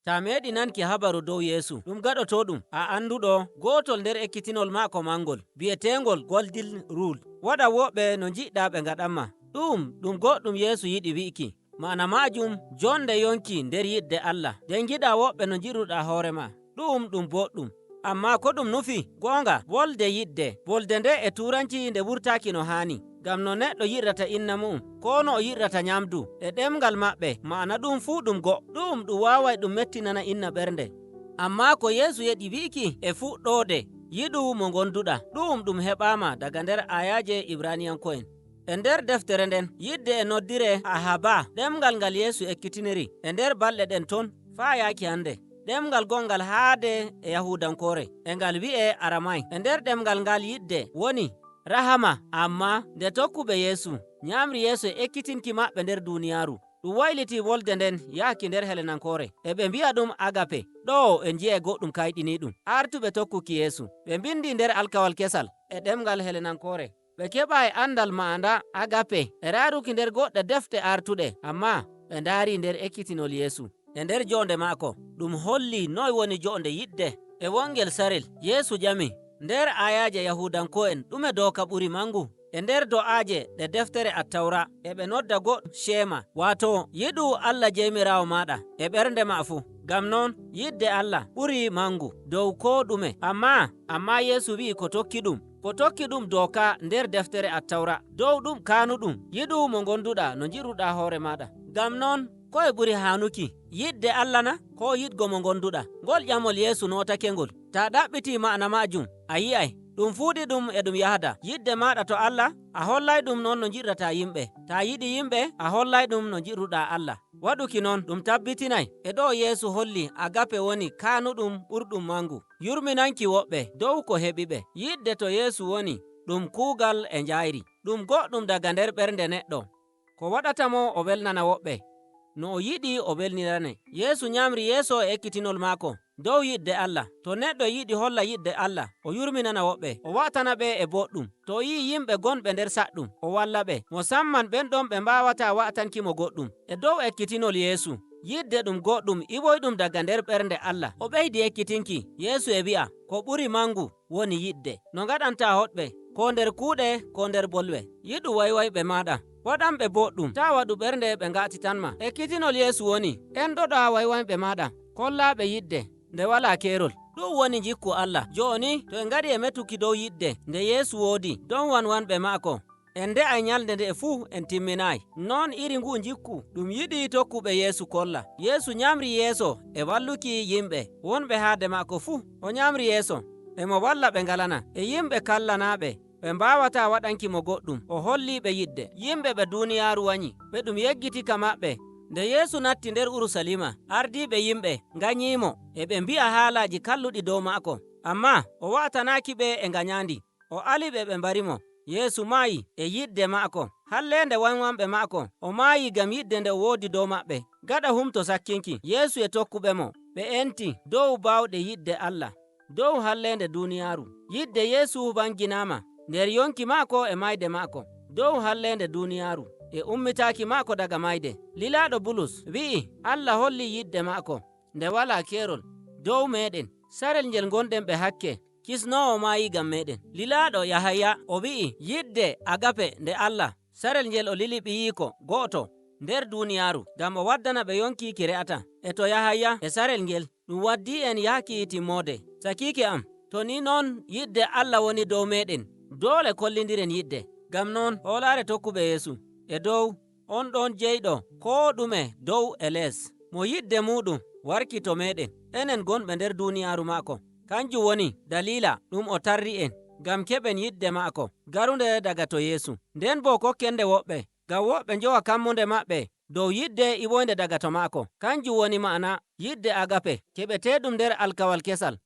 ta meɗi nanki habaru dow Yesu ɗum gaɗotoɗum a anduɗo gotol nder ekkitinol maako mangol bi'etengol golden rule. Waɗa woɓɓe no jiɗɗa ɓe ngaɗanma. ɗum goɗɗum Yesu yiɗi wi'iki. Ma'ana majum jonde yonki nder yidde Allah. Den giɗa woɓɓe no jiɗuɗa hoorema. ɗum boɗɗum. Amma ko ɗum nufi gonga wolde yidde. Wolde nde e turanci nde wurtaki no hani. Ngam no neɗɗo yiɗrata inna mum ko no o yiɗrata nyamdu e ɗemgal maɓɓe, ma'ana ɗum fuu ɗum ɗum wawai ɗum mettinana inna ɓernde. Amma ko Yesu yeɗi wi'iki e fuɗɗode yiɗu mo gonduɗa, ɗum heɓama daga nder ayaje Ibraniyanko'en. E nder deftere nden yidde e noddire ahaba, ɗemgal ngal Yesu ekkitiniri e nder balɗe ɗen ton faa yaki hande. Ɗemgal gongal haade e Yahudankore e ngal wi'e Aramai. E nder ɗemgal ngal yidde woni rahama, amma nde tokkuɓe Yesu nyamri Yesu e ekkitinki maɓɓe nder duniyaru, ɗum wayliti wolde nden yahki nder Helenankore e ɓe mbi'a ɗum Agape. Ɗo en ji'e goɗɗum kayɗiniɗum artuɓe tokkuki Yesu. Ɓe bindi nder alkawal kesal e ɗemgal Helenankore. Ɓe keɓa e andal ma'ana Agape e raaruki nder goɗɗe defte artuɗe, amma ɓe ndaari nder ekkitinol Yesu e nder jonde maako. Ɗum holli noy woni jonde yidde e wongel sarel. Yesu jami nder ayaje Yahudanko'en ɗume doka ɓuri mangu. E nder do'aje ɗe deftere Attawra e ɓe nodda goɗɗum Shema, wato yiɗu Allah jeymiraawo maɗa e ɓernde ma fu. Ngam non yidde Allah ɓuri mangu dow ko ɗume. Amma Yesu wi'i ko tokki ɗum doka nder deftere Attawra dow ɗum kanuɗum yiɗu mo gonduɗa no jiruɗa hoore maɗa. Ngam non koye ɓuri hanuki, yidde Allah na ko yiɗgo mo gonduɗa? Ngol ƴamol Yesu notake ngol. Ta ɗaɓɓiti ma'ana majum a yi'ay ɗum fuɗi ɗum e ɗum yahda. Yidde maɗa to Allah a hollay ɗum non no jiɗrata yimɓe. Ta yiɗi yimɓe a hollay ɗum no jiɗuɗa Allah. Waɗuki non ɗum tabbitinay e ɗo Yesu holli Agape woni kanuɗum ɓurɗum mangu yurminanki woɓɓe dow ko heɓiɓe. Yidde to Yesu woni ɗum kuugal e njayri, ɗum goɗɗum daga nder ɓernde neɗɗo ko waɗatamo o welnana woɓɓe no o yiɗi o welnirane. Yesu nyamri yeeso e ekkitinol maako dow yidde Allah. To neɗɗo yiɗi holla yidde Allah o yurminana woɓɓe, o watana ɓe e boɗɗum. To yi yimɓe gonɓe nder saɗɗum o walla ɓe, musamman ɓen ɗon ɓe mbawata wa'atankimo goɗɗum. E dow ekkitinol Yesu yidde ɗum goɗɗum iwoyɗum daga nder ɓernde Allah. O ɓeydi ekkitinki. Yesu e wi'a ko ɓuri mangu woni yidde. No ngaɗanta hoɗɓe ko nder kuuɗe ko nder bolwe. Yiɗu waywayɓe maɗa, waɗanɓe boɗɗum, ta waɗu ɓernde ɓe ngatitanma. Ekkitinol Yesu woni enɗoɗa waywayɓe maɗa, kollaɓe yidde nde wala kerol. Ɗum woni jikku Allah. Joni to en ngari e metuki dow yidde nde Yesu woodi don wanwanɓe maako, en nde'ay nyalde nde fuu en timminayi. Non iri ngu jikku ɗum yiɗi tokkuɓe Yesu kolla. Yesu nyamri yeeso e walluki yimɓe wonɓe haade maako fuu. O nyamri yeeso e mo walla ɓe ngalana e yimɓe kallanaɓe ɓe mbawata waɗankimo goɗɗum. O holliɓe yidde. Yimɓe ɓe duniyaaru wanyi ɓe ɗum yeggitika maɓɓe. Nde Yesu natti nder Urusalima, ardiɓe yimɓe nganyimo e ɓe mbi'a haalaji kalluɗi dow maako, amma o wa'atanaki ɓe e nganyandi. O aliɓe ɓe mbarimo. Yesu maayi e yidde maako. Hallende wanwanɓe maako o maayi ngam yidde nde o woodi dow maɓɓe. Gaɗa humto sakkinki, Yesu e tokkuɓe mo ɓe enti dow bawɗe yidde Allah dow hallende duniyaaru. Yidde Yesu banginama nder yonki maako e mayde maako dow hallende duniyaaru e ummitaki maako daga mayde. Lilaɗo Bulus wi'i Allah holli yidde maako nde wala kerol dow meɗen, sarel ngel gonɗen ɓe hakke, kisnowo maayi ngam meɗen. Lilaɗo Yahaya o wi'i yidde Agape nde Allah, sarel ngel o lili ɓiyiko go'oto nder duniyaaru ngam o waddana ɓe yonki ki re'ata. E to Yahaya e sarel ngel ɗum waddi en yahki timmode. Sakike am, to ni non yidde Allah woni dow meɗen, dole kollidiren yidde. Ngam non hoolare tokkuɓe Yesu e dow on ɗon jeyɗo ko ɗume dow e les, mo yidde muɗum warki to meɗen enen gonɓe nder duniyaaru maako. Kanjum woni dalila ɗum o tarri en ngam keɓen yidde maako garunde daga to Yesu. Nden bo kokkende woɓɓe ngam woɓɓe njowa kammunde maɓɓe dow yidde iwoynde daga to maako. Kanjum woni ma'ana yidde Agape keɓeteɗum nder alkawal kesal